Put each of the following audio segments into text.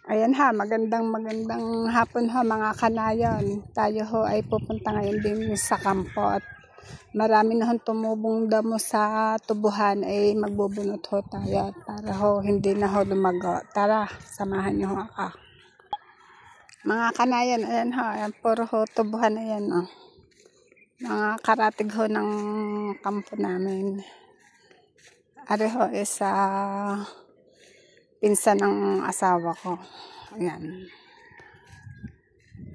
Ayan ha, magandang hapon ho mga kanayon. Tayo ho ay pupunta ngayon din sa kampo at marami na hong tumubong damo sa tubuhan ay magbubunot ho tayo para ho hindi na ho lumago. Tara, samahan niyo ho ako. Mga kanayon, ayan ho, ayan, puro ho tubuhan ayan o. Mga karatig ho ng kampo namin. Ari ho is pinsan ng asawa ko. Ayan.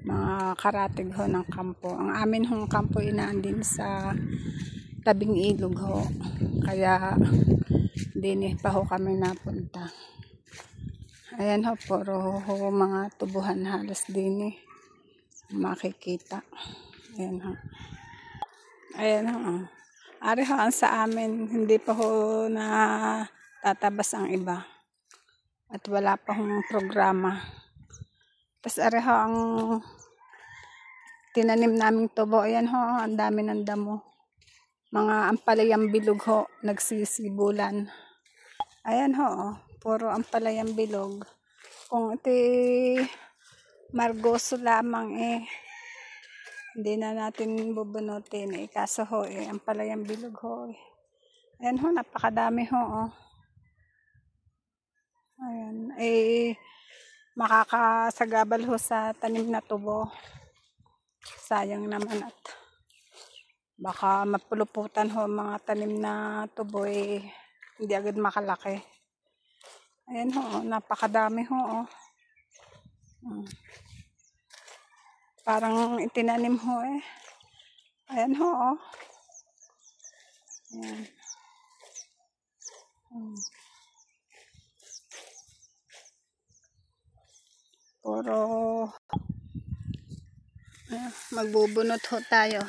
Mga karatig ho ng kampo. Ang amin hong kampo inaandin sa tabing ilog ho. Kaya din pa ho kami napunta. Ayan ho, puro ho mga tubuhan halos din makikita. Ayan ho. Ayan ho. Ari ho ang sa amin, hindi pa ho na tatabas ang iba. At wala pa hong programa. Tapos ari ho ang tinanim naming tubo. Ayan ho, ang dami ng damo. Mga ampalayang bilog ho, nagsisibulan. Ayan ho, puro ampalayang bilog. Kung iti margoso lamang hindi na natin bubunutin kaso ho ampalayang bilog ho Ayan ho, napakadami ho Ayan, makakasagabal ho sa tanim na tubo. Sayang naman at baka mapuluputan ho mga tanim na tubo hindi agad makalaki. Ayan ho, napakadami ho Parang itinanim ho Ayan ho Ayan. Puro magbubunot ho tayo.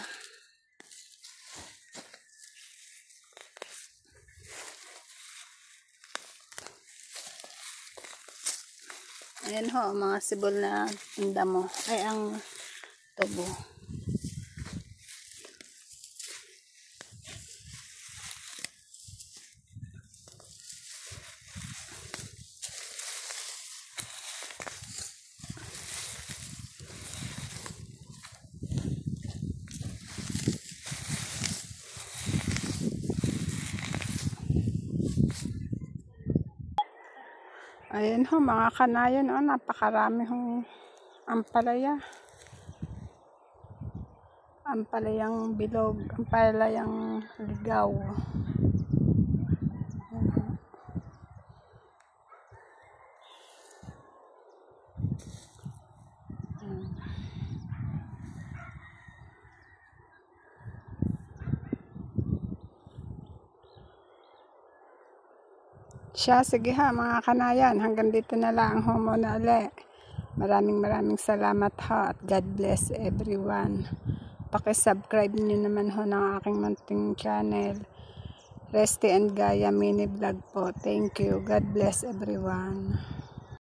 Ayan ho, mga sibol na damo ay ang tubo. Ayan ho mga kanayon, napakarami hong ampalaya. Ampalayang bilog, ampalayang ligaw. Sige ha mga kanayan, hanggang dito na lang ho muna ulit. Maraming salamat ha at God bless everyone. Paki-subscribe niyo naman ho ng aking munting channel, Resty and Gaya Mini Vlog po. Thank you. God bless everyone.